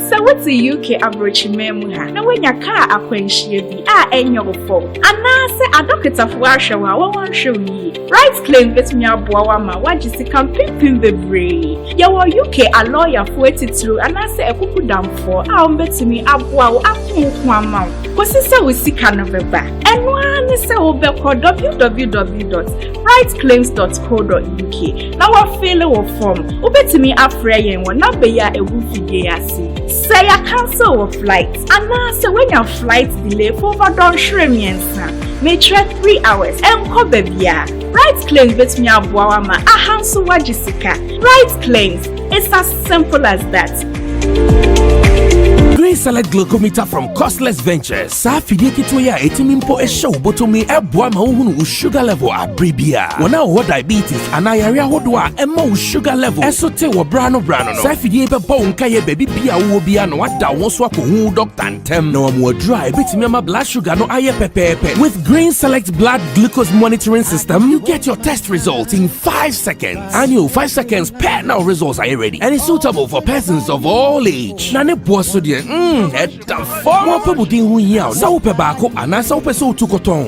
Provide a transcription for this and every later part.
So what's the UK abrochi memuha? Na when your car akwenshie bi enyo fo. Anase adokita fo ahwe wa wan hwe yi. Right claim betumi aboa wa ma wagisi kan pimpin bebre. Ya wo UK a lawyer fo etitru anase ekuku damfo a betumi aboa wo afonko ama. Kosi se we sika no beba. Eno ani se wo be ko www.rightclaims.co.uk. Na wa fill wo form. Wo betumi afre yen wo number ya ewu figure ase. Say a cancel of flights. Anase when your flight delay for over don shremiensa. May trek 3 hours. Enko bebia. Right claims betumi aboa ma ahanso wagisika. Right claims. It's as simple as that. Green Select Glucometer from Costless Ventures. Safidi kitwaya etimimpo eshow botomi eboa ma uhunu sugar level abribia. Wana wo diabetes anayarea hodwa emma sugar level. Esote wo brano no. Safidi epepo nkaye baby bia wo bia no wada wo so akohu doctor ntem. Na wo dry betimi ma blood sugar no aye pepepe. With Green Select blood glucose monitoring system, you get your test results in 5 seconds. And you 5 seconds per now results are ready. And it's suitable for persons of all age. Na ne boa so de at the form of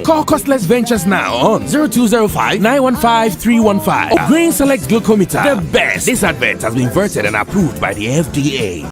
Call Costless Ventures now on 0205-915-315. Green Select Glucometer, the best. This advert has been vetted and approved by the FDA.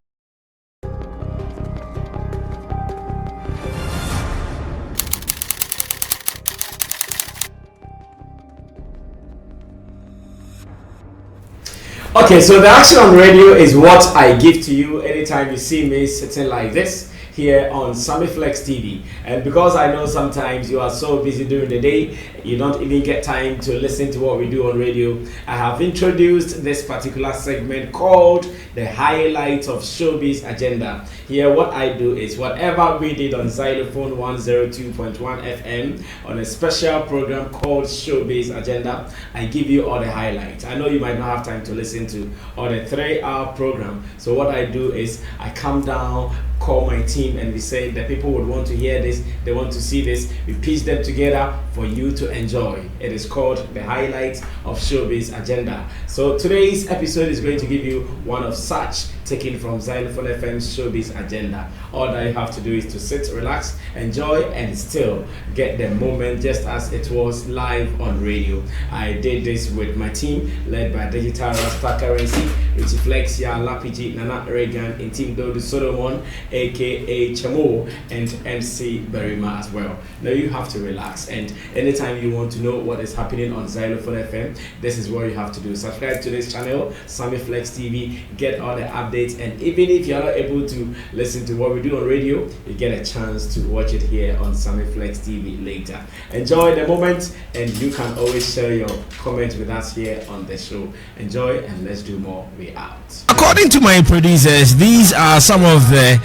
Okay, so the action on radio is what I give to you anytime you see me sitting like this here on Sammy Flex TV. And because I know sometimes you are so busy during the day, you don't even get time to listen to what we do on radio, I have introduced this particular segment called the highlights of Showbiz Agenda. Here what I do is whatever we did on Zylofon 102.1 FM on a special program called Showbiz Agenda, I give you all the highlights. I know you might not have time to listen to all the 3-hour program, so what I do is I come down, call my team, and we say that people would want to hear this, they want to see this, we piece them together for you to enjoy. It is called the highlights of Showbiz Agenda. So today's episode is going to give you one of such, taken from Zylofon FM's Showbiz Agenda. All that you have to do is to sit, relax, enjoy, and still get the moment just as it was live on radio. I did this with my team led by Digital Rasta Currency, Richie Flex, Ya Lapiji, Nana Reagan, and Team Dodo Solomon, aka Chamo, and MC Berima as well. Now you have to relax, and anytime you want to know what is happening on Zylofon FM, this is what you have to do. Subscribe to this channel, Sammy Flex TV, get all the updates, and even if you're not able to listen to what we do on radio, you get a chance to watch it here on Sammy Flex TV later. Enjoy the moment, and you can always share your comments with us here on the show. Enjoy, and let's do more. We out. According to my producers, these are some of the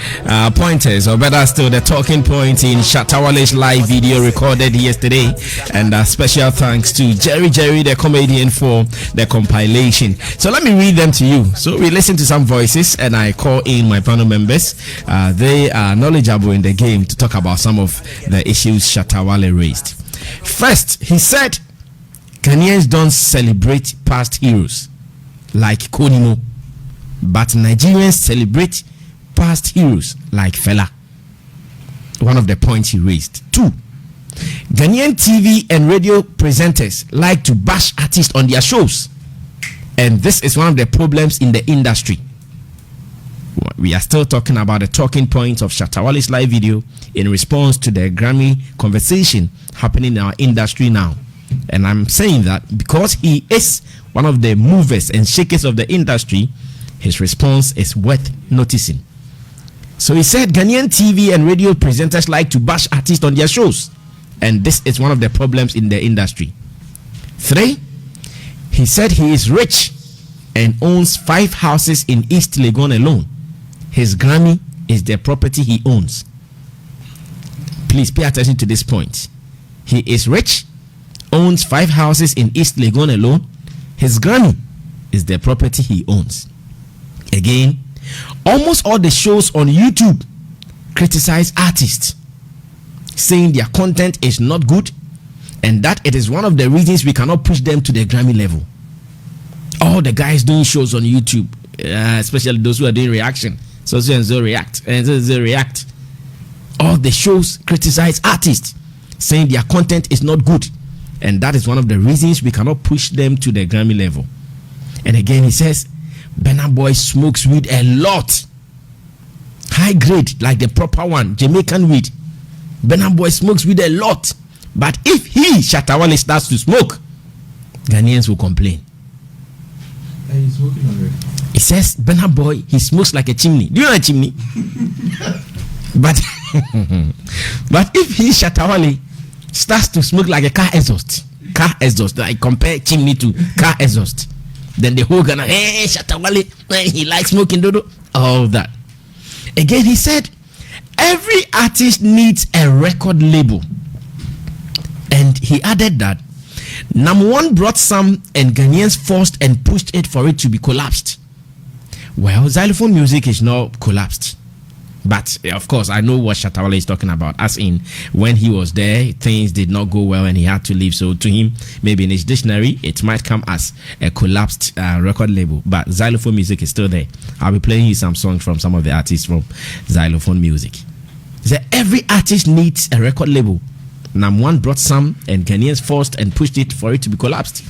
pointers, or better still, the talking points in Shatta Wale's live video recorded yesterday. And special thanks to Jerry, the comedian, for the compilation. So let me read them to you. So we listen to some voices, and I call in my panel members. They are knowledgeable in the game to talk about some of the issues Shatta Wale raised. First, he said Ghanaians don't celebrate past heroes like Konimo, but Nigerians celebrate past heroes like Fela. One of the points he raised. 2, Ghanaian TV and radio presenters like to bash artists on their shows, and this is one of the problems in the industry. We are still talking about the talking points of Shatta Wale's live video in response to the Grammy conversation happening in our industry now. And I'm saying that because he is one of the movers and shakers of the industry, his response is worth noticing. So he said Ghanaian TV and radio presenters like to bash artists on their shows, and this is one of the problems in the industry. 3, he said he is rich and owns 5 houses in East Legon alone. His Grammy is the property he owns. Please pay attention to this point. He is rich, owns 5 houses in East Legon alone. His Grammy is the property he owns. Again, almost all the shows on YouTube criticize artists, saying their content is not good, and that it is one of the reasons we cannot push them to the Grammy level. All the guys doing shows on YouTube, especially those who are doing reaction, So and so react, and so react. All the shows criticize artists, saying their content is not good, and that is one of the reasons we cannot push them to the Grammy level. And again, he says Burna Boy smokes weed a lot, high grade, like the proper one, Jamaican weed. Burna Boy smokes weed a lot, but if he Shatta Wale starts to smoke, Ghanaians will complain. He's smoking already. He says Burna Boy, he smokes like a chimney. Do you know a chimney? but if he Shatta Wale starts to smoke like a car exhaust, like compare chimney to car exhaust, then the whole Ghana, hey, Shatta Wale, he likes smoking dodo, all that. Again, he said every artist needs a record label, and he added that number one brought some and Ghanaians forced and pushed it for it to be collapsed. Well, Zylofon Music is not collapsed, but of course I know what Shatta Wale is talking about, as in when he was there things did not go well and he had to leave. So to him, maybe in his dictionary it might come as a collapsed record label, but Zylofon Music is still there. I'll be playing you some songs from some of the artists from Zylofon Music. So every artist needs a record label. Number one brought some and Ghanaians forced and pushed it for it to be collapsed.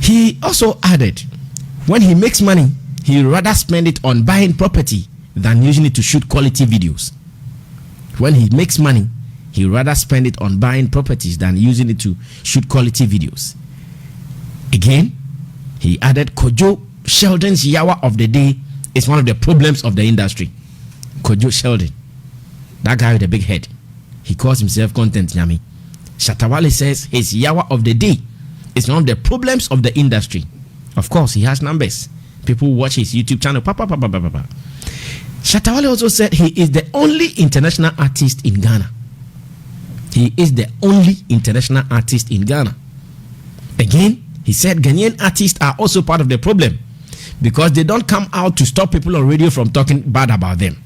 He also added, when he makes money, he rather spend it on buying property than using it to shoot quality videos. When he makes money, he rather spend it on buying properties than using it to shoot quality videos. Again, he added, Kojo Sheldon's yawa of the day is one of the problems of the industry. Kojo Sheldon, that guy with the big head, he calls himself Content Yami. Shatta Wale says his yawa of the day is one of the problems of the industry. Of course, he has numbers. People watch his YouTube channel. Shatta Wale also said he is the only international artist in Ghana. He is the only international artist in Ghana. Again, he said Ghanaian artists are also part of the problem because they don't come out to stop people on radio from talking bad about them.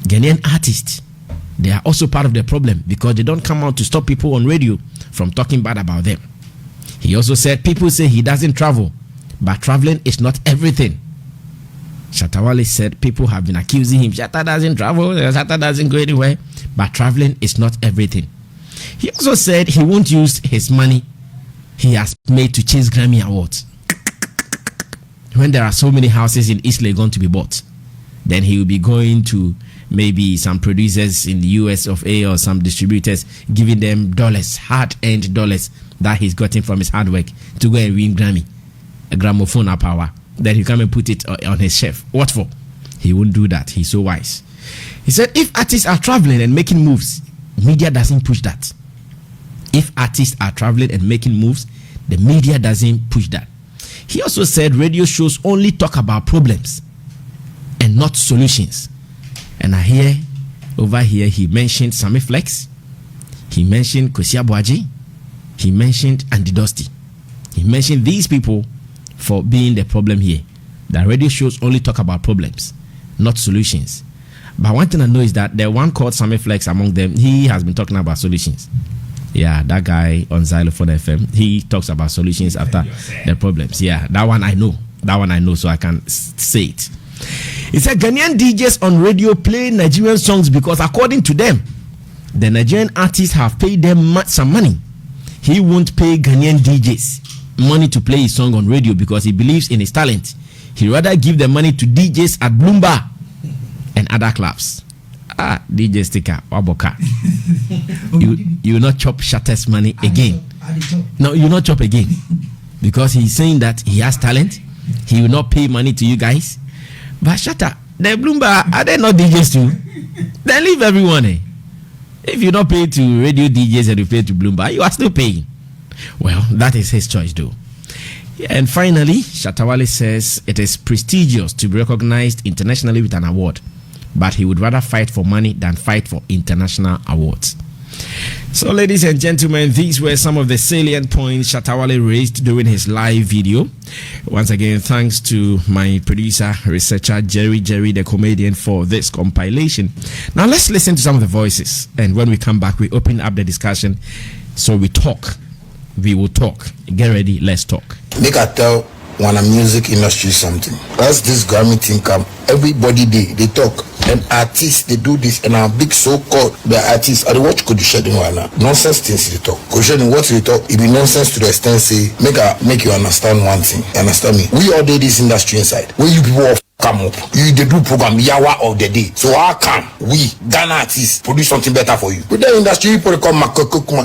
Ghanaian artists, they are also part of the problem because they don't come out to stop people on radio from talking bad about them. He also said people say he doesn't travel, but traveling is not everything. Shatta Wale said people have been accusing him, Shatta doesn't travel, Shatta doesn't go anywhere, but traveling is not everything. He also said he won't use his money he has made to chase Grammy awards. When there are so many houses in East Legon to be bought, then he will be going to maybe some producers in the US of A or some distributors, giving them dollars, hard-earned dollars that he's gotten from his hard work to go and win Grammy, a gramophone or power. Then he come and put it on his shelf. What for? He won't do that. He's so wise. He said if artists are traveling and making moves, media doesn't push that. If artists are traveling and making moves, the media doesn't push that. He also said radio shows only talk about problems and not solutions. And I hear over here he mentioned Sammy Flex, he mentioned Kosia Boaji, he mentioned Andy Dusty. He mentioned these people for being the problem here. The radio shows only talk about problems, not solutions. But one thing I know is that the one called Sammy Flex among them, he has been talking about solutions. Yeah, that guy on Zylofon FM, he talks about solutions after the problems. Yeah, that one I know, so I can say it. He said Ghanaian DJs on radio play Nigerian songs because according to them, the Nigerian artists have paid them some money. He won't pay Ghanaian DJs money to play his song on radio because he believes in his talent. He rather give the money to DJs at Bloomba and other clubs. DJ Sticker, Waboka. You will not chop Shatta's money again. No, you will not chop again because he's saying that he has talent. He will not pay money to you guys. But Shatta, the Bloomba, are they not DJs too? Then leave everyone. If you don't pay to radio DJs and you pay to Bloomba, you are still paying. Well, that is his choice though. And finally, Shatta Wale says it is prestigious to be recognized internationally with an award, but he would rather fight for money than fight for international awards. So, ladies and gentlemen, these were some of the salient points Shatta Wale raised during his live video. Once again, thanks to my producer, researcher, Jerry, the comedian, for this compilation. Now, let's listen to some of the voices. And when we come back, we open up the discussion. So we talk. We will talk. Get ready, let's talk. Make I tell when a music industry something. As this Grammy thing come, everybody they talk. And artists they do this, and our big so-called the artists are the watch could share them right now. Nonsense things they talk. Could share what they talk, it be nonsense to the extent say make you understand one thing. You understand me? We all did this industry inside. Where you people come up. You they do program yawa of the day. So how come we Ghana artists produce something better for you? With the industry people come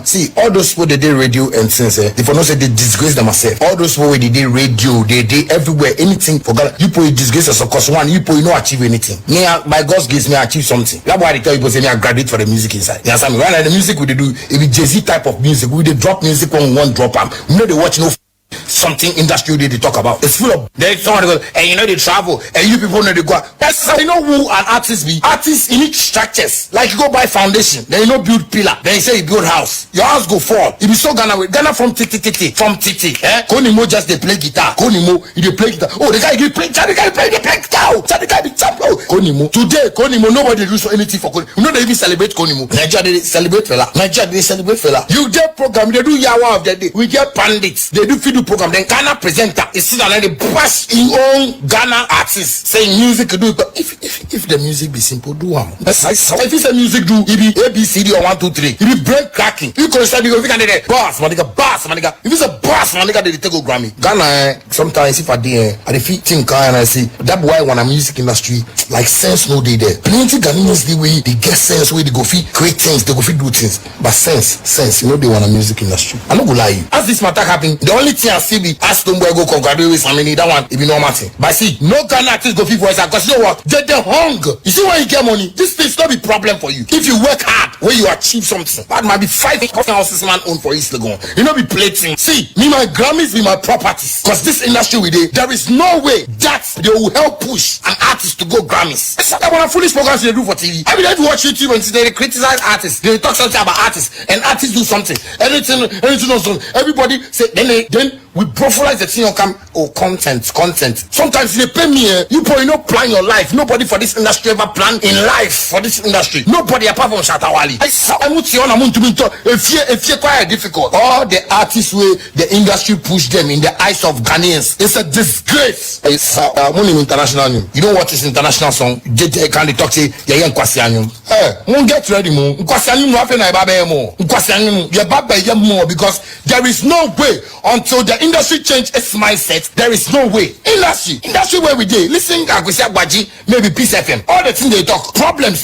see all those people they did radio and things they for not say they disgrace themselves. All those people they did radio, they did everywhere, anything for Ghana. You put disgrace us of course one, you put you not achieve anything. Me by God's grace me achieve something. That's why I tell people say me I graduate for the music inside. You understand me? Right now the music we do it be Jay-Z type of music. We they drop music on one drop am. You know they watch no something industry they talk about. It's full of there's someone goes and you know they travel and you people know they go. That's how you know who an artist be. Artists in each structures. Like you go buy foundation, then you know build pillar, then you say you build house. Your house go fall. It be so Ghana from titi. Konimo just they play guitar. Konimo they play guitar. Oh the guy play guitar. The guy guitar. The guy be champion. Konimo today Konimo nobody do so anything for Konimo. You know they even celebrate Konimo. Nigeria they celebrate fella. You get program they do yawa of the day. We get Pundits. They do feed program, then Ghana presenter is still another bash in own Ghana artists saying music do it, but if the music be simple, do one. That's if it's a music do it be ABCD or 1 2 3. It be break cracking. You can start because we can do that. Bass, my nigga. If it's a bass, my nigga, they take a Grammy. Ghana sometimes if I think and I see that why when a music industry like sense no day there. Plenty Ghanaians the way they get sense where they go fit create things, they go fit do things. But sense, you know they want a music industry. I'm not gonna lie you. As this matter happen, the only thing I see be ask them where go congratulate with somebody that one it be normal thing. But see, no Ghana artist go fit voice because you know what? They hung. You see when you get money, this thing's not be problem for you. If you work hard, where you achieve something, that might be 5 coffee houses man own for East Legon. You know be plating. See, me my Grammys be my properties. Because this industry we did, there is no way that they will help push an artist to go Grammys. It's not that one of foolish programs they do for TV. I mean, if you watch YouTube and they criticize artists, they talk something about artists, and artists do something. Anything else. Everybody say then we profilize the thing on content. Sometimes they pay me, you probably not plan your life. Nobody for this industry ever plan in life for this industry. Nobody apart from Shatta. If you're quite difficult. All the artists way the industry push them in the eyes of Ghanaians. It's a disgrace. It's international name. You know what is international song? Can they talk to you? Won't get ready more. Because there is no way until the industry change its mindset. There is no way. Industry where we did. Listen, maybe Peace FM. All the things they talk. Problems.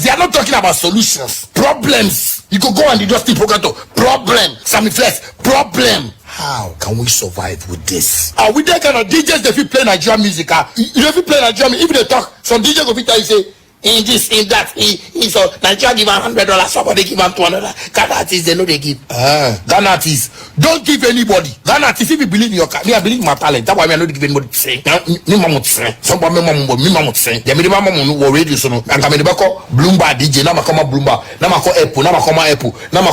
They are not talking about solutions. Problems. You could go and just think program to problem. Sammy Flex. Problem. How can we survive with this? Are we that kind of DJs that we play Nigerian music? If you play Nigerian music, if they talk, some DJs go fit tell you say, in this, in that, so Nigeria give $100, somebody give them $200. Ghana artists, they know they give. Ghana artists, don't give anybody. Ghana artists, if you believe in your car, I believe in my talent. That's why I not give anybody to sing. Somebody the minimum radio so no. And come in the back Bloomba DJ, now come Bloomba, now come Apple, now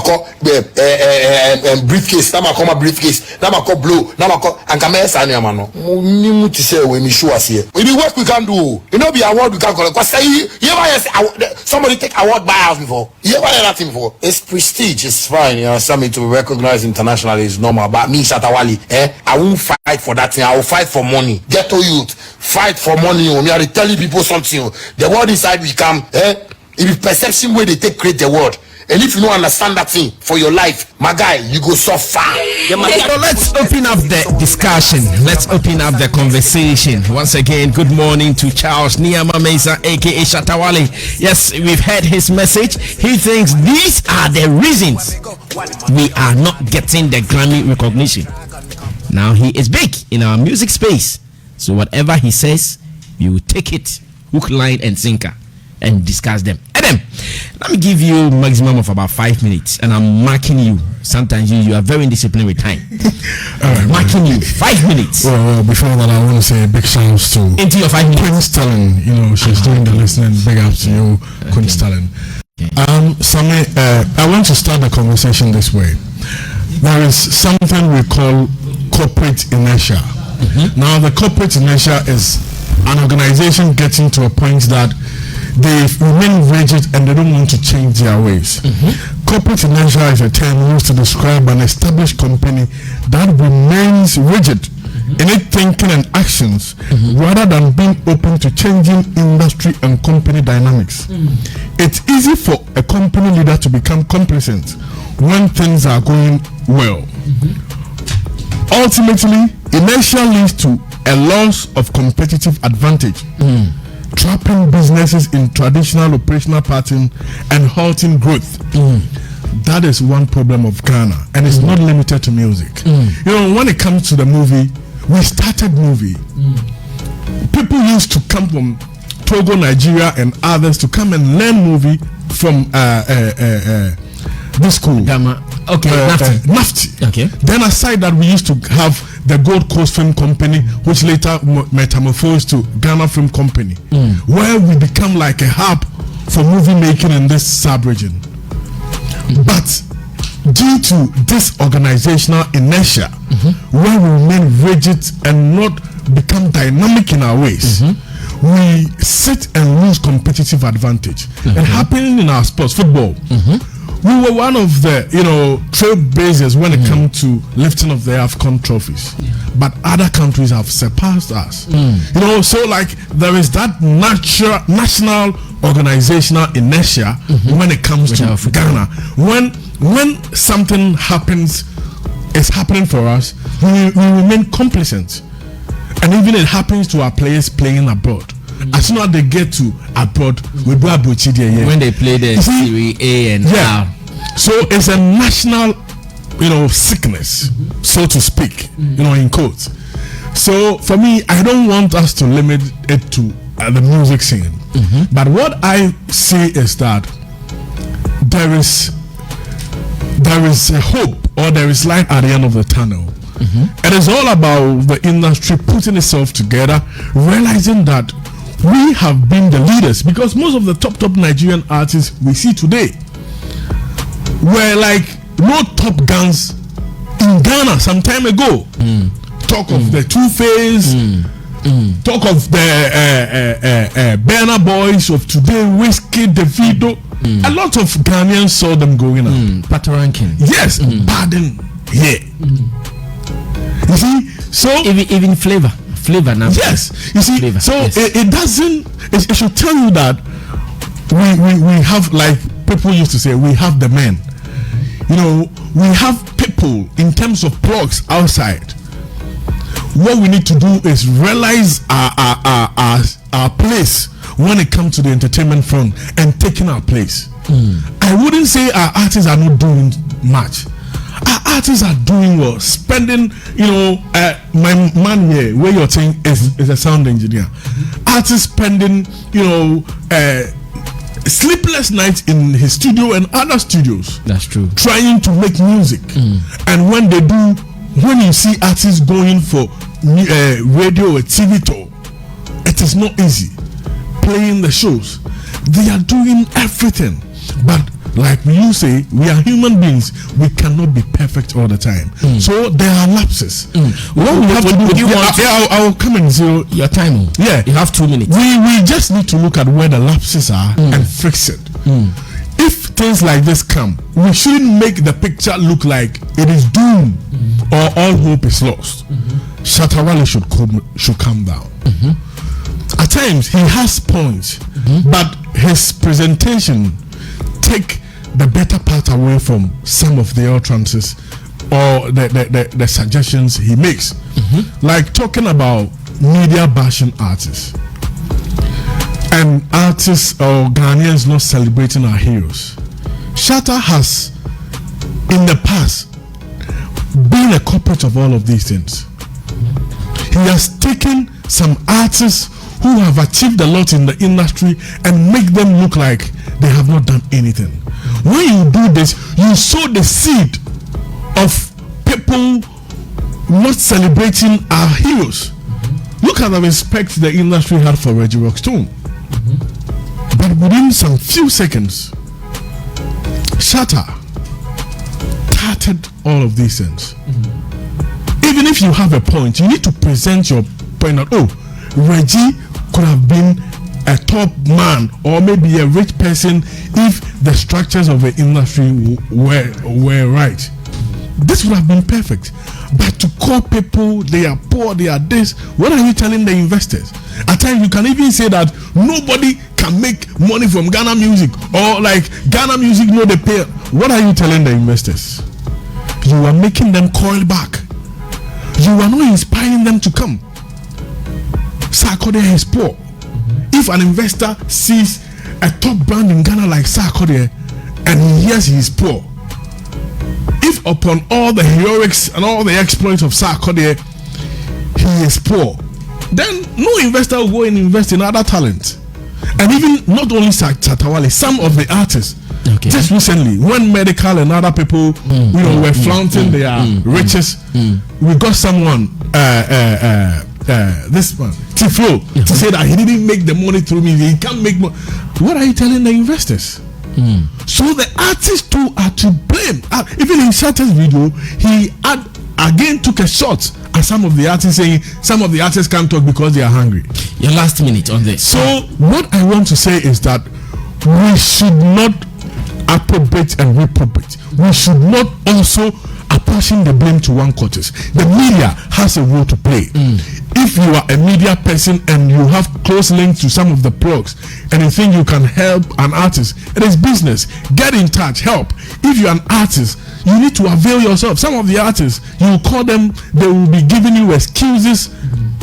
come briefcase, now come briefcase, now come Blue, now come and come Sanya mano. Nimu to say when we show us here. We do what we can do. You know, be award we can call it. You ever hear somebody take award by house before? You ever hear that thing before? It's prestige, it's fine. You know, something to be recognized internationally is normal. But me, Shatta Wale, I won't fight for that thing. I will fight for money. Ghetto youth, fight for money. Me are telling people something. The world inside we come. It is perception where they take create the world. And if you don't understand that thing for your life, my guy, you go so far. So let's open up the discussion. Let's open up the conversation. Once again, good morning to Charles Niyama Mesa, aka Shatta Wale. Yes, we've heard his message. He thinks these are the reasons we are not getting the Grammy recognition. Now he is big in our music space. So whatever he says, we will take it hook, line, and sinker and discuss them. Adam, let me give you maximum of about 5 minutes, and I'm marking you. Sometimes you are very indisciplined with time. Marking you 5 minutes. Well, before that, I want to say a big shout out to into your 5 minutes. Queen Stelling. You know, she's doing the listening. Big up to you, Queen Stelling. Sammy, I want to start the conversation this way. There is something we call corporate inertia. Now, the corporate inertia is an organization getting to a point that they remain rigid and they don't want to change their ways. Corporate inertia is a term used to describe an established company that remains rigid in its thinking and actions, rather than being open to changing industry and company dynamics. It's easy for a company leader to become complacent when things are going well. Ultimately, inertia leads to a loss of competitive advantage, trapping businesses in traditional operational pattern and halting growth. That is one problem of Ghana, and it's not limited to music. You know, when it comes to the movie, we started movie. People used to come from Togo, Nigeria, and others to come and learn movie from this school. Okay, NAFTI. Okay. Then aside that, we used to have the Gold Coast Film Company, which later metamorphosed to Ghana Film Company, where we become like a hub for movie making in this sub-region. But due to this organizational inertia, where we remain rigid and not become dynamic in our ways, we sit and lose competitive advantage. It happened in our sports, football. We were one of the, trailblazers when it comes to lifting of the AFCON trophies. But other countries have surpassed us. So like there is that national organizational inertia when it comes to Ghana. When something happens, is happening for us, we remain complacent. And even it happens to our players playing abroad. As soon as they get to abroad, we do when they play the Serie A and R. So it's a national, sickness, so to speak, in quotes. So for me, I don't want us to limit it to the music scene. But what I see is that there is a hope, or there is light at the end of the tunnel. It is all about the industry putting itself together, realizing that we have been the leaders, because most of the top Nigerian artists we see today were like no top guns in Ghana some time ago. Talk of the Two-Face, talk of the Burna Boys of today, Whiskey, Davido. A lot of Ghanaians saw them going up. Patoranking. Yes, pardon. Yeah. You see, so even flavor now. Yes, you see, flavor. So yes. it doesn't. It should tell you that we have, like people used to say, we have the men. We have people in terms of plugs outside. What we need to do is realize our place when it comes to the entertainment front and taking our place. I wouldn't say our artists are not doing much. Our artists are doing well, spending, my man here, where you're saying is a sound engineer. Artists spending, sleepless nights in his studio and other studios. That's true. Trying to make music. And when they do, when you see artists going for radio or TV tour, it is not easy. Playing the shows, they are doing everything. But like you say, we are human beings. We cannot be perfect all the time. So there are lapses. What we have to do, I'll come and zero your time. Yeah, you have 2 minutes. We just need to look at where the lapses are and fix it. If things like this come, we shouldn't make the picture look like it is doomed or all hope is lost. Shatta Wale should calm down. At times he has points, but his presentation take the better part away from some of the utterances or the suggestions he makes. Like talking about media bashing artists and artists or Ghanaians not celebrating our heroes. Shatta has in the past been a culprit of all of these things. He has taken some artists who have achieved a lot in the industry and make them look like they have not done anything. When you do this, you sow the seed of people not celebrating our heroes. Look at the respect the industry had for Reggie Rockstone. But within some few seconds, Shatta started all of these things. Even if you have a point, you need to present your point out. Oh, Reggie could have been a top man or maybe a rich person if the structures of the industry were right. This would have been perfect. But to call people they are poor, they are this, what are you telling the investors? At times you can even say that nobody can make money from Ghana music, or like Ghana music no they pay. What are you telling the investors? You are making them coil back. You are not inspiring them to come. Sarkodie is poor. If an investor sees a top brand in Ghana like Sarkodie and he hears he is poor, if upon all the heroics and all the exploits of Sarkodie he is poor, then no investor will go and invest in other talent. And even not only Shatta Wale, some of the artists. Okay. Just recently, when Medical and other people, were flaunting their riches, we got someone, this one, Tiflo, to say that he didn't make the money through me. He can't make money. What are you telling the investors? So the artists too are to blame. Even in Shatta's video, he again took a shot at some of the artists, saying some of the artists can't talk because they are hungry. Your last minute on this. So what I want to say is that we should not appropriate and reprobate. We should not also apportion the blame to one quarters. The media has a role to play. If you are a media person and you have close links to some of the blogs and you think you can help an artist, it is business. Get in touch, help. If you're an artist, you need to avail yourself. Some of the artists, you call them, they will be giving you excuses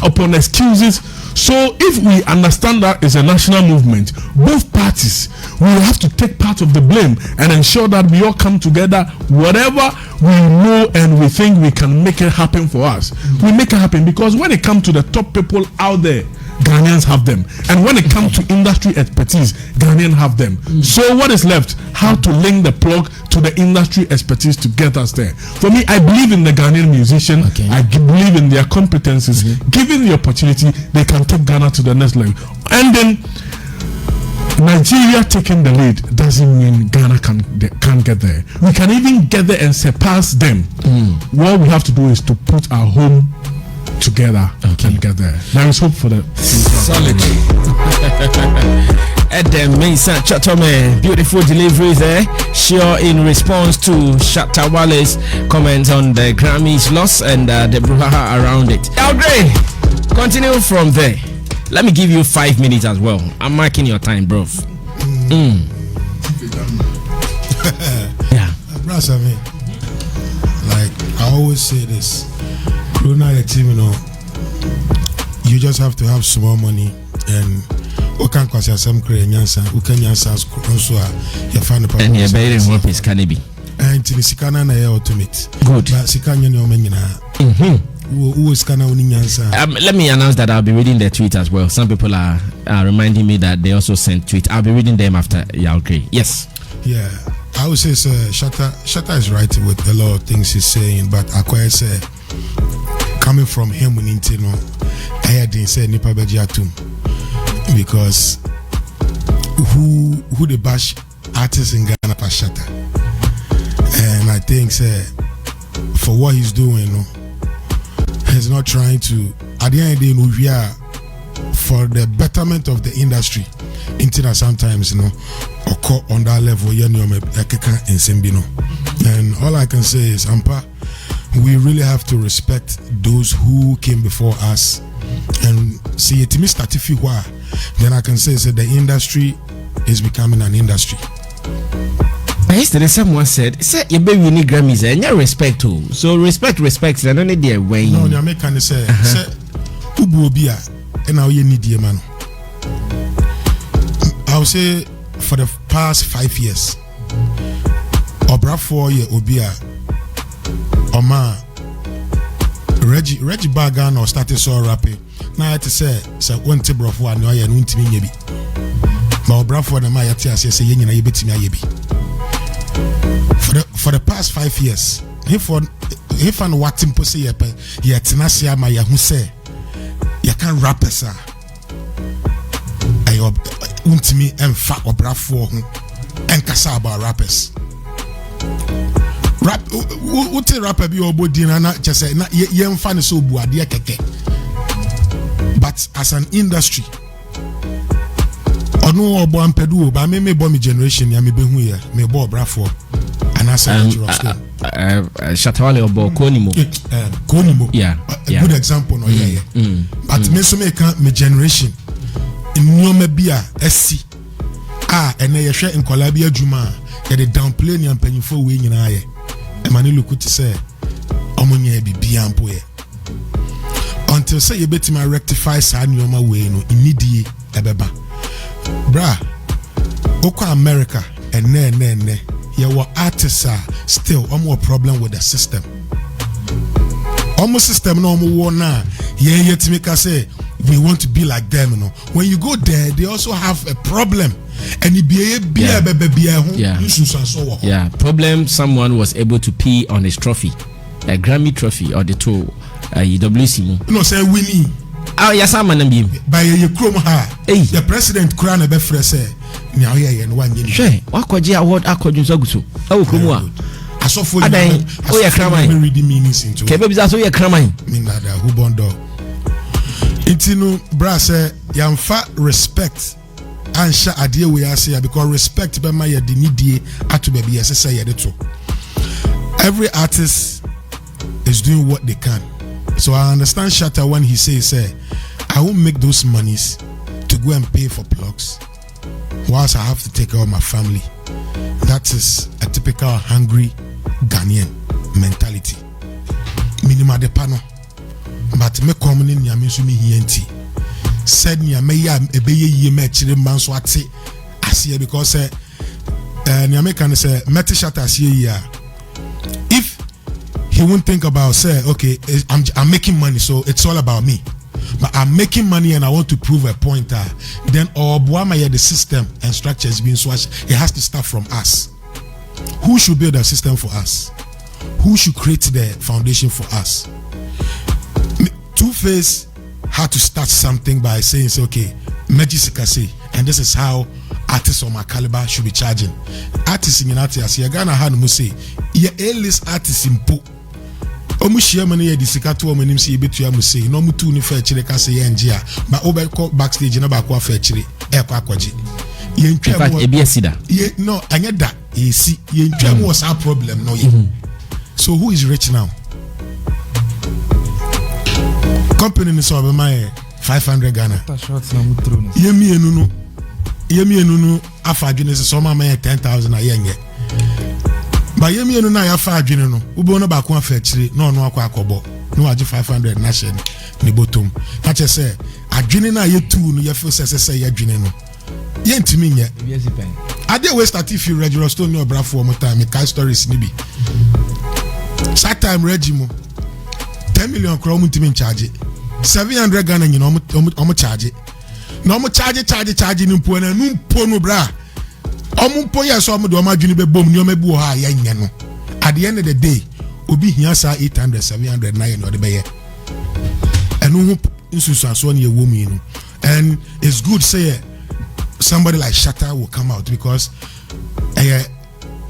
upon excuses. So if we understand that it's a national movement, both parties will have to take part of the blame and ensure that we all come together. Whatever we know and we think we can make it happen for us, we make it happen. Because when it comes to the top people out there, Ghanaians have them. And when it comes to industry expertise, Ghanaians have them. So what is left? How to link the plug to the industry expertise to get us there. For me, I believe in the Ghanaian musician. I believe in their competencies. Given the opportunity, they can take Ghana to the next level. And then Nigeria taking the lead doesn't mean Ghana can't get there. We can even get there and surpass them. What we have to do is to put our home together and get there. There is hope for the solid. Edem Mesa Chatome, beautiful delivery there. Sure, in response to Shatta Wale's comments on the Grammys loss and the brouhaha around it. Okay, continue from there. Let me give you 5 minutes as well. I'm marking your time, bro. Yeah. Brother, like I always say this. You just have to have small money and you can cause some crazy answer. You can answer also your family. And your baby hope is cannabis. And to the Sikana na automate. Good. But Sikanya no menina. Who is Kana answer? Let me announce that I'll be reading the tweet as well. Some people are reminding me that they also sent tweet. I'll be reading them after. Yeah, okay. Yes. Yeah. I would say Shatta is right with a lot of things he's saying, but I quite say coming from him when Intino, I didn't say Nipa Bejiatum because who the bash artists in Ghana for Shatta, and I think for what he's doing, he's not trying to. At the end of the day, we are for the betterment of the industry. Until sometimes occur on that level, and all I can say is, Ampa, we really have to respect those who came before us and see it. Me start if you are, then I can say the industry is becoming an industry. Yesterday, someone said, "You baby, we need Grammys and you respect too. So respect. And only their way." No, you make kind of say, "Ububia," and now you need the man. I would say for the past 5 years, Obra 4 year Obia, Oma, Reggie Bagan or started so rapping. Now I had to say, one table of one, no, I don't mean yebi. But Obra 4 the Maya Tia say, you know, you bet me yebi. For the past 5 years, if and what him pussy yet Tinasia Maya who say, you can't rap a sir. Untimi and fat or brafo and kasa about rappers. Rap what a rapper be obo dinana just say na yen fan so buade keke. But as an industry, ono obo ampedu ba me bo me generation ya me be hu ya me bo brafo And I said Shatta Wale or Konimo. Konimo. Yeah. A good example, no, But me so make my generation in Noma Bia SC. And they share in Colabia Juma, that they downplay and penny for wing in aye. And Mani look to say, Omonia be Biampoe. Until say you bet me rectify Sanyoma way no immediate ebeba. Bra, Oko America and ne. Yeah, what artists are still more problem with the system. Almost system no more now. Yeah, to make us say we want to be like them, you know. When you go there, they also have a problem. And problem. Someone was able to pee on his trophy, a Grammy trophy or the two EWC. No, say winning. Oh, yes, I'm an beam. By your chrome ha. The president crown a befre say. Now here and 1 year. Sure. What could you award? I could use Agusu. Oh, Kumwa. I saw for you. Oh, yeah, cramming. Reading meanings into Kebabs are so you're cramming. Minada, who bondo. Intino Brassa, Yamfa respect. And share idea we are saying because respect by my dinidi atu baby SSI editor. Every artist is doing what they can. So I understand Shatta when he says, I won't make those monies to go and pay for plugs whilst I have to take care of my family. That is a typical hungry Ghanaian mentality. Minima de pano. But me coming in Yamisumi Hienti. Said Nyamaya ebeye ye mechire manso ate asiye because Nyame can say Meti Shatta asiye ya. If he won't think about say okay I'm making money so it's all about me, but I'm making money and I want to prove a point then the system and structure is being swatched. It has to start from us. Who should build a system for us? Who should create the foundation for us? Two-Face had to start something by saying, okay, Mejisikase, and this is how artists of my caliber should be charging. Artists in artists, you're gonna have to say, you're A-list artists in Po. Omushia money ya disikato omenim si ebetu ya musei no mutu ni fa chire ka se ye njia ba obekọ backstage na ba kwa fa chire e kwa kwaje ye ntwa mo ebiasida ye no anya da ye si ye ntwa mo was our problem no ye. So who is rich now? Company ni so be my 500 Ghana yemi enunu afa adwene se so ma 10,000 a yenye. Ba yemi enu na ya fa adwene no ubo no ba ko afa chire no no akwa akobo no age 500 na she ni bottom ka che se adwene na ye tu no ye feel se ye adwene no ye ntimi nye ade we start if you regular stone no brafo mo time ka stories ni bi that time regimo 10 million crown ntimi charge 700 Ghana nyina omo charge na omo charge ni mpo na nu mpo no bra ompo yes omo de omo adwini be bom ni omo bi wo ha ya nya no at the end of the day obi hia sa 800 700 9 no de be ye enu nsusu aso na ye wo mi no. And it's good say somebody like Shatta will come out because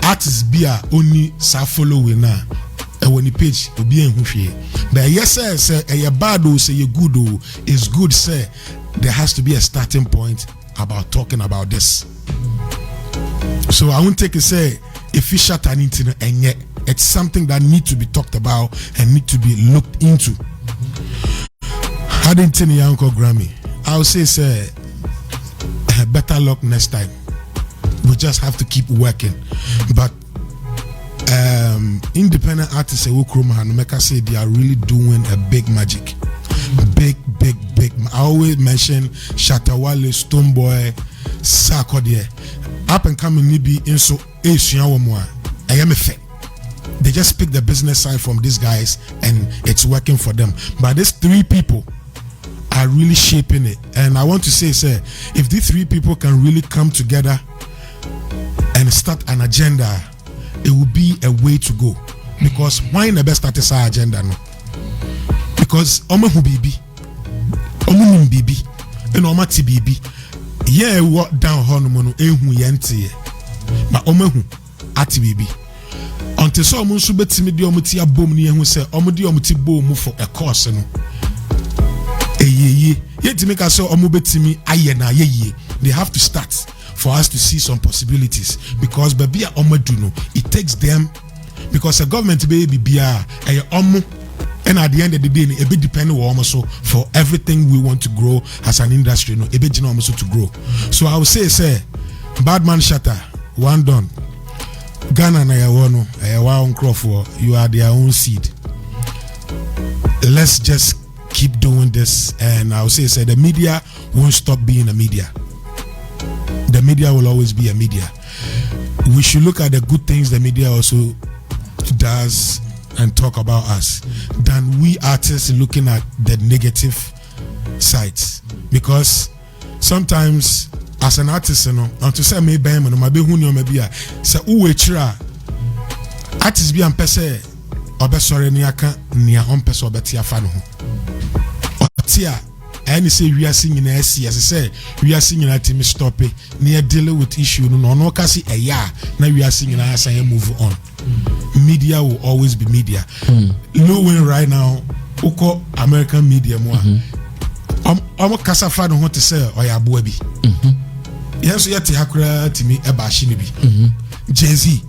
artists be only sa following na when the page obi en hwehwe but yes say bad o say you good o is good say there has to be a starting point about talking about this. So I won't take it say if you Shatta into and yet it's something that need to be talked about and need to be looked into. How didn't your uncle Grammy? I'll say better luck next time. We just have to keep working. But independent artists say they are really doing a big magic. Big. I always mention Shatta Wale, Stonebwoy, Sarkodie. Up and coming nibi inso they just pick the business side from these guys and it's working for them. But these three people are really shaping it. And I want to say, if these three people can really come together and start an agenda, it will be a way to go. Because why in the best start our agenda no? Because Omahu Bibi, Omunum Bibi, and Omati Bibi. Yeah, what down Honomono, Ehu Yenti, but Omahu Ati Bibi. Until so Munsubet Mediomutia Bomni who say Omudiomuti Bomu for a course. Yet to make us so Omubetimi Ayena ye. They have to start for us to see some possibilities because baby omaduno it takes them because the government baby bia and at the end of the day it be depend on also for everything we want to grow as an industry it be also to grow. So I would say Badman Shatta one done Ghana na yawono Crawford you are their own seed. Let's just keep doing this, and I would say the media won't stop being a media. The media will always be a media. We should look at the good things the media also does and talk about us than we artists looking at the negative sides, because sometimes as an artist, to say me bam no mabe hu no be a say uwe chira artist bi ampese obesore ni aka ni ampese obeti afa no ho otia any say we are singing as say we are singing at me stop it near deal with issue no kasi eya na we are singing as I move on. Media will always be media. Knowing right now uko American media mo am kasa fa no ho te say oya boa bi yes yet hakura timi eba shi bi Jay-Z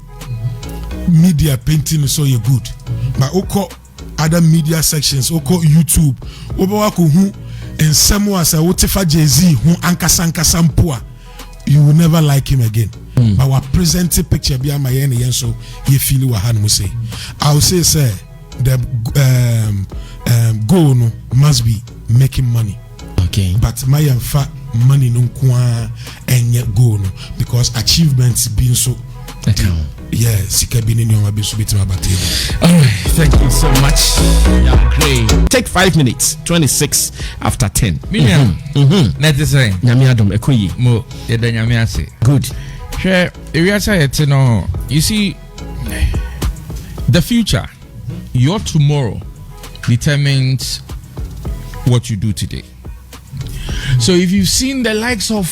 media painting so you good but uko other media sections uko YouTube obawa ko hu in some way say wotifa Jay-Z hu ankasa mpoa you will never like him again. But our presenting picture be my yen so you feel what I say. I will say the goal no must be making money. Okay. But my fact money no kwa enye goal no because achievements being so yeah, sika been in your bit to about table. All right, thank you so much. Yeah, great. Take 5 minutes. 26 after 10. Million. Net is saying. Nyami Adam ekoyi. Mo yeda nyami ase. Good. Share area say no. You see, the future, your tomorrow, determines what you do today. So if you've seen the likes of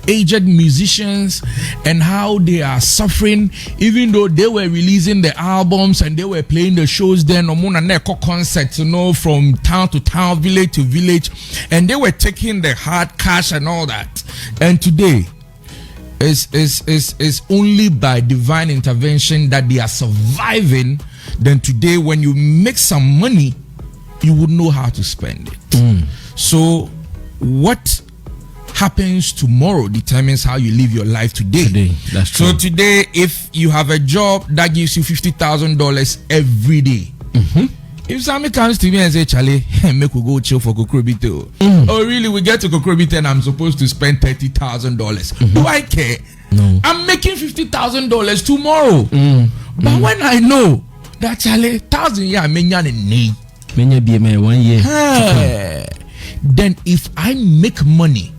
aged musicians and how they are suffering, even though they were releasing the albums and they were playing the shows then concerts, from town to town, village to village, and they were taking the hard cash and all that. And today is only by divine intervention that they are surviving. Then today, when you make some money, you would know how to spend it. So what happens tomorrow determines how you live your life today. That's true. So today, if you have a job that gives you $50,000 every day, if somebody comes to me and say, Charlie, make we go chill for Kokrobite. Oh, really? We get to Kokrobite and I'm supposed to spend $30,000. Do I care? No. I'm making $50,000 tomorrow. But when I know that Charlie, 1,000 years, Many be 1 year. Then if I make money,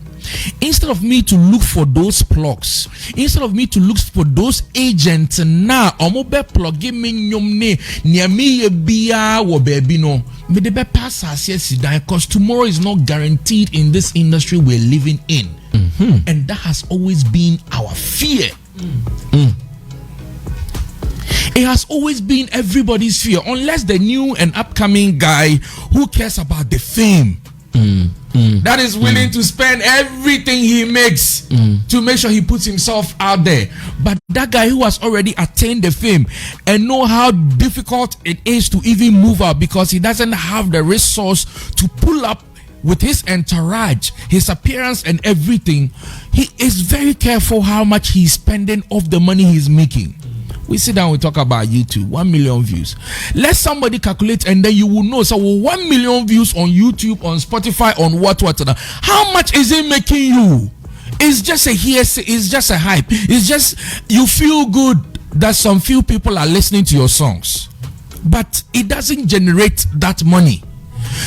instead of me to look for those plugs, instead of me to look for those agents now, omobe plug me nyomne niami bia wo baby no me de be pass as because tomorrow is not guaranteed in this industry we're living in. And that has always been our fear. It has always been everybody's fear, unless the new and upcoming guy who cares about the fame. That is willing to spend everything he makes to make sure he puts himself out there. But that guy who has already attained the fame and know how difficult it is to even move out because he doesn't have the resource to pull up with his entourage, his appearance and everything, he is very careful how much he's spending off the money he's making. We sit down, we talk about YouTube, 1 million views. Let somebody calculate and then you will know. So 1 million views on YouTube, on Spotify, on what. How much is it making you? It's just a hearsay, it's just a hype. It's just, you feel good that some few people are listening to your songs. But it doesn't generate that money.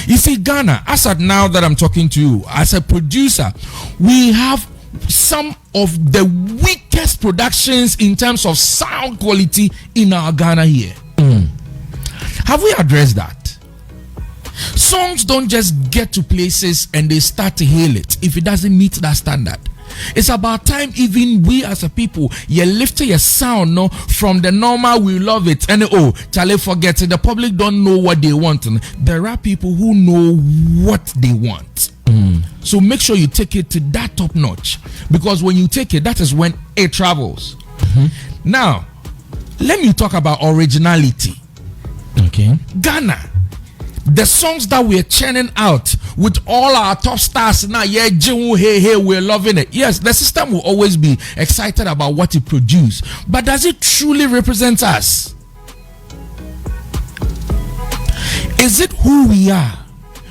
You see, Ghana, as at now that I'm talking to you, as a producer, we have some of the weakest productions in terms of sound quality in our Ghana here. Have we addressed that? Songs don't just get to places and they start to hail it if it doesn't meet that standard. It's about time even we as a people, you lift your sound from the normal we love it and Charlie forget it. The public don't know what they want. There are people who know what they want. So make sure you take it to that top notch, because when you take it, that is when it travels. Now, let me talk about originality. Okay. Ghana, the songs that we're churning out with all our top stars now, yeah, hey, we're loving it. Yes, the system will always be excited about what it produces, but does it truly represent us? Is it who we are?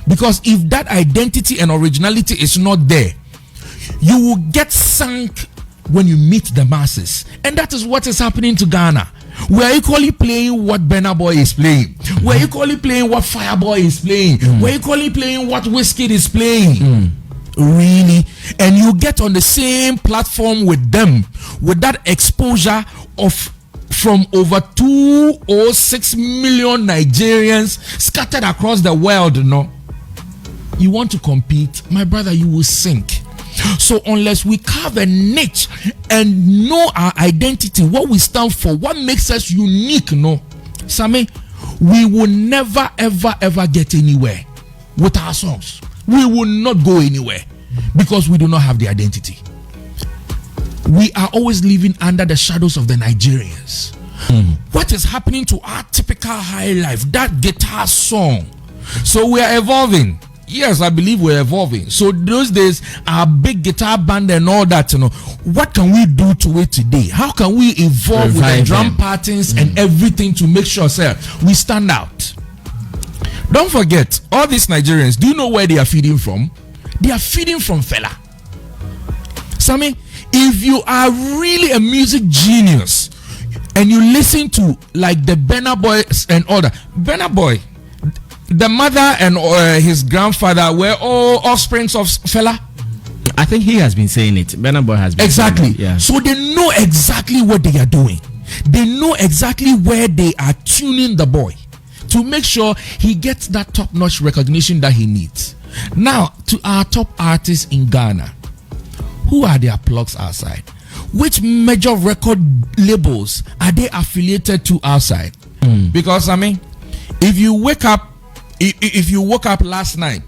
Because if that identity and originality is not there, you will get sunk when you meet the masses. And that is what is happening to Ghana. We're equally playing what Burna Boy is playing. We're equally playing what Fireboy is playing. We're equally playing what Wizkid is playing. Really? And you get on the same platform with them, with that exposure of from over 206 million Nigerians scattered across the world. No, you want to compete, my brother, you will sink. So unless we carve a niche and know our identity, what we stand for, what makes us unique, no, Sammy, we will never ever get anywhere with our songs. We will not go anywhere because we do not have the identity. We are always living under the shadows of the Nigerians. What is happening to our typical high life? That guitar song. So we are evolving. Yes, I believe we're evolving. So those days, our big guitar band and all that, you know, what can we do to it today? How can we evolve with the drum patterns and everything to make sure, sir, we stand out? Don't forget, all these Nigerians, do you know where they are feeding from? They are feeding from fella. Sammy, if you are really a music genius and you listen to like the Burna Boys and all that, Burna Boy, the mother and his grandfather were all offsprings of fella. I think he has been saying it. Burna Boy has been exactly saying it, yeah. So they know exactly what they are doing. They know exactly where they are tuning the boy to make sure he gets that top-notch recognition that he needs. Now, to our top artists in Ghana, who are their plugs outside? Which major record labels are they affiliated to outside? Because I mean, if you woke up last night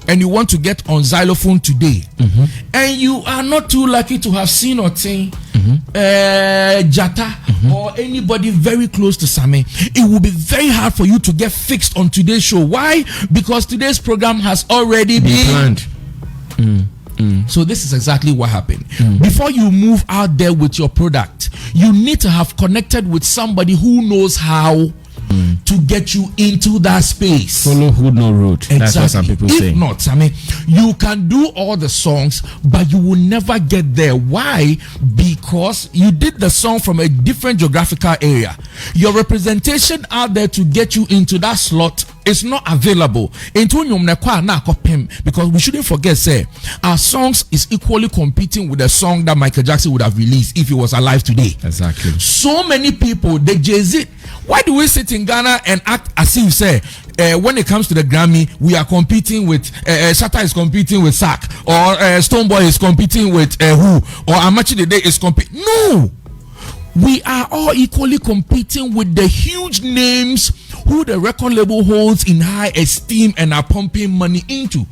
and you want to get on Zylofon today, and you are not too lucky to have seen or seen Shatta or anybody very close to Sammy, it will be very hard for you to get fixed on today's show. Why? Because today's program has already been planned. So this is exactly what happened. Before you move out there with your product, you need to have connected with somebody who knows how to get you into that space. Follow who no road. Exactly. That's what some people say. If not, I mean, you can do all the songs, but you will never get there. Why? Because you did the song from a different geographical area. Your representation out there to get you into that slot is not available. Because we shouldn't forget, say, our songs is equally competing with the song that Michael Jackson would have released if he was alive today. Exactly. So many people, the Jay-Z. Why do we sit in Ghana and act as if, say, when it comes to the Grammy, we are competing with Shatta is competing with Sack, or Stonebwoy is competing with who, or Amachi the Day is competing? No, we are all equally competing with the huge names who the record label holds in high esteem and are pumping money into.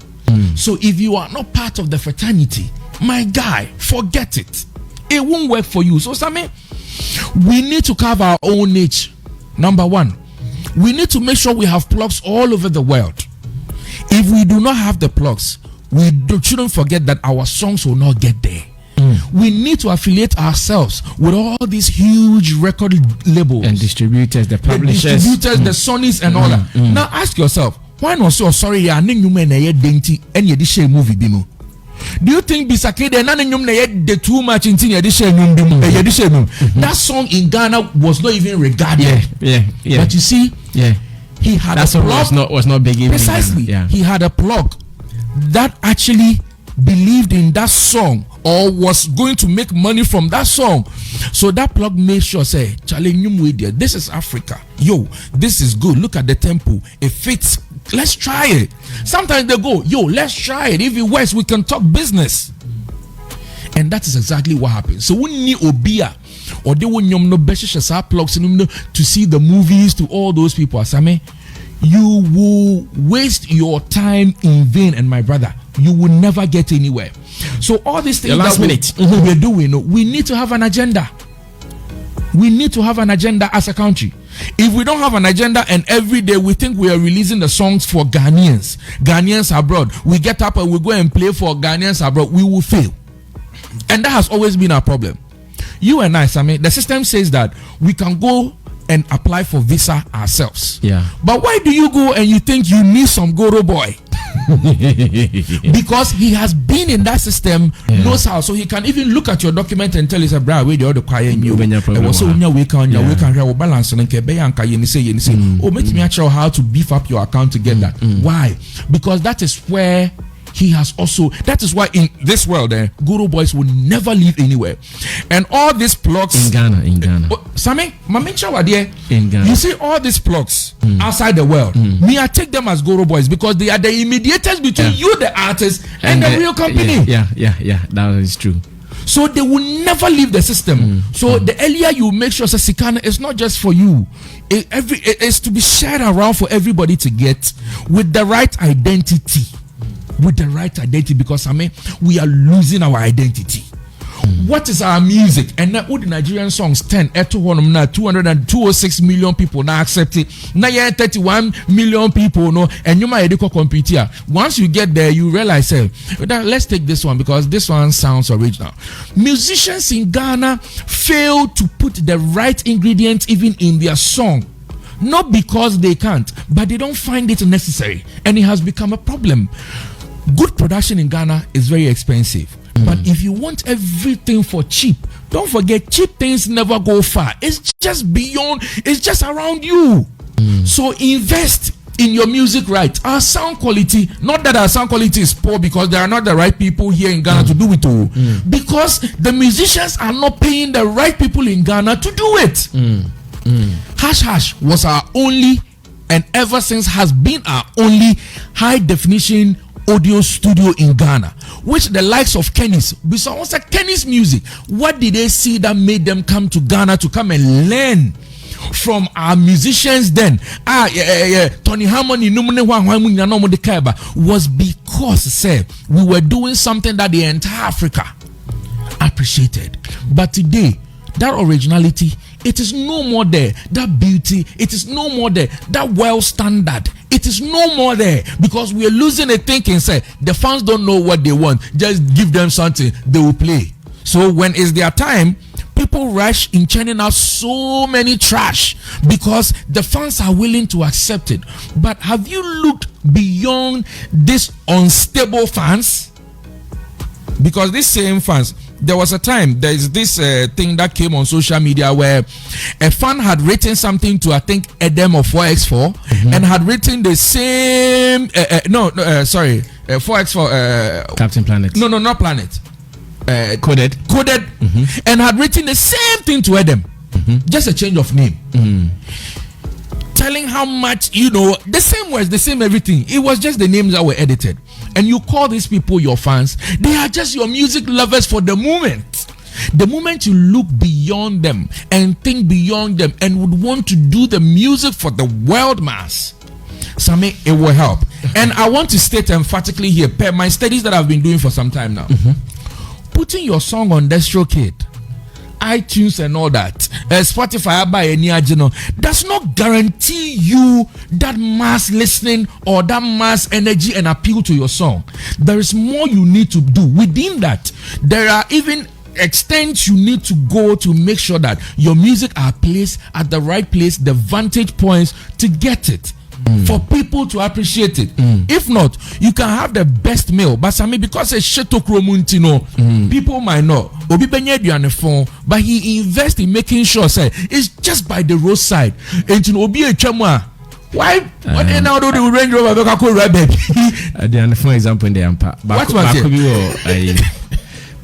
So if you are not part of the fraternity, my guy, forget it. It won't work for you. So Sammy, we need to carve our own niche. Number one, we need to make sure we have plugs all over the world. If we do not have the plugs, we shouldn't forget that our songs will not get there. We need to affiliate ourselves with all these huge record labels and distributors, the publishers, the Sonys and all that. Now ask yourself, why not so sorry ya you men dainty and you share movie bimo? Do you think Bisake the too much in that song in Ghana was not even regarded? Yeah. But you see, he had that a plug. Was not big. Precisely. He had a plug that actually believed in that song or was going to make money from that song. So that plug made sure, say, this is Africa. Yo, this is good. Look at the tempo. It fits. Let's try it. Sometimes they go, yo, let's try it. If it works, we can talk business. And that is exactly what happens. So we need Obia or they will no plugs to see the movies to all those people. Asame, you will waste your time in vain, and my brother, you will never get anywhere. So all these things that we're doing, we need to have an agenda. We need to have an agenda as a country. If we don't have an agenda and every day we think we are releasing the songs for Ghanaians abroad, we get up and we go and play for Ghanaians abroad, we will fail. And that has always been our problem. You and I, Sammy, the system says that we can go and apply for visa ourselves. Yeah. But why do you go and you think you need some Goro boy? Because he has been in that system, knows how, so he can even look at your document and tell you, "Bra, where the other quiet you also we can have balance and oh, make me show how to beef up your account to get that." Why? Because that is where he has also, that is why in this world Guru boys will never leave anywhere. And all these plugs in Ghana. Sammy, in Ghana. You see all these plugs outside the world. Me, I take them as Guru boys because they are the mediators between you, the artist, and the real company. Yeah, that is true. So they will never leave the system. So the earlier you make sure Sikana is not just for you, it is to be shared around for everybody to get with the right identity. Because I mean, we are losing our identity. What is our music? And now all the Nigerian songs 206 million people now accept it. Now 31 million people no, and you might compete here. Once you get there, you realize, let's take this one because this one sounds original. Musicians in Ghana fail to put the right ingredients even in their song. Not because they can't, but they don't find it necessary, and it has become a problem. Good production in Ghana is very expensive. But if you want everything for cheap, don't forget, cheap things never go far. It's just beyond, it's just around you. So invest in your music right. Our sound quality, not that our sound quality is poor because there are not the right people here in Ghana to do it all. Because the musicians are not paying the right people in Ghana to do it. Hash Hash was our only, and ever since has been our only high definition audio studio in Ghana, which the likes of Kenny's, besides Kenny's music, what did they see that made them come to Ghana to come and learn from our musicians then? Tony Harmony was because we were doing something that the entire Africa appreciated. But today, that originality, it is no more there. That beauty, it is no more there. That well standard, it is no more there, because we are losing a thinking. The fans don't know what they want. Just give them something, they will play. So when it's their time, people rush in churning out so many trash because the fans are willing to accept it. But have you looked beyond these unstable fans? Because these same fans, there was a time, there is this thing that came on social media where a fan had written something to, I think, Edem of 4x4 and had written the same 4x4 Captain Planet. No, not Planet. Coded and had written the same thing to Edem, just a change of name, telling how much, the same words, the same everything. It was just the names that were edited. And you call these people your fans, they are just your music lovers for the moment. The moment you look beyond them and think beyond them and would want to do the music for the world mass, Sammy, it will help. And I want to state emphatically here, per my studies that I've been doing for some time now, putting your song on DistroKid, iTunes and all that, Spotify by any does not guarantee you that mass listening or that mass energy and appeal to your song. There is more you need to do. Within that, there are even extents you need to go to make sure that your music are placed at the right place, the vantage points to get it. For people to appreciate it. If not, you can have the best meal, but Sammy, because it's Sheto Kromuntino, people might know Obi Benyedi on the phone, but he invests in making sure it's just by the roadside. And you Obi Echemwa, why? What they now do the Range Rover baby? The phone example in the Ampa. What was it?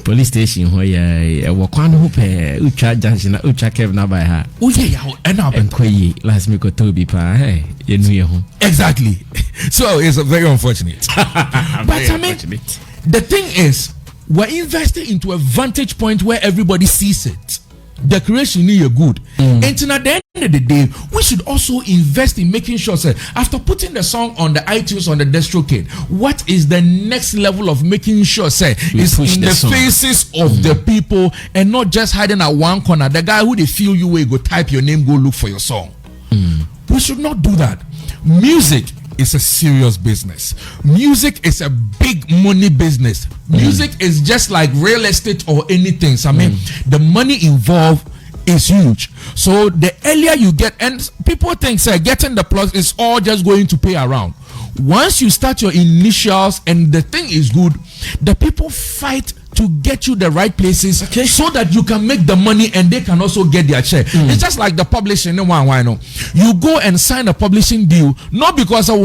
Police station where wakwan hope ucha junction ucha kev na by her. Oh yeah, and up and last me go Toby pa hey you know your home. Exactly. So it's very unfortunate. But I mean, the thing is, we're investing into a vantage point where everybody sees it. decoration is good. And at the end of the day, we should also invest in making sure that after putting the song on the iTunes on the DistroKid, what is the next level of making sure say it's in the faces of the people and not just hiding at one corner. The guy who they feel you will go type your name, go look for your song. We should not do that. Music is a serious business. Music is a big money business. Music is just like real estate or anything. So I mean, the money involved is huge. So the earlier you get, and people think say getting the plus is all just going to pay around. Once you start your initials and the thing is good, the people fight to get you the right places so that you can make the money and they can also get their share. It's just like the publishing. You go and sign a publishing deal, not because of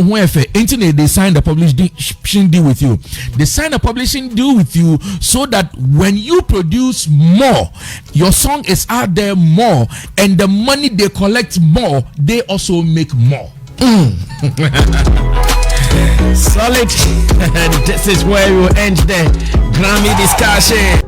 internet they sign the publishing deal with you. They sign a publishing deal with you so that when you produce more, your song is out there more, and the money they collect more, they also make more. Solid. This is where we will end the Grammy discussion.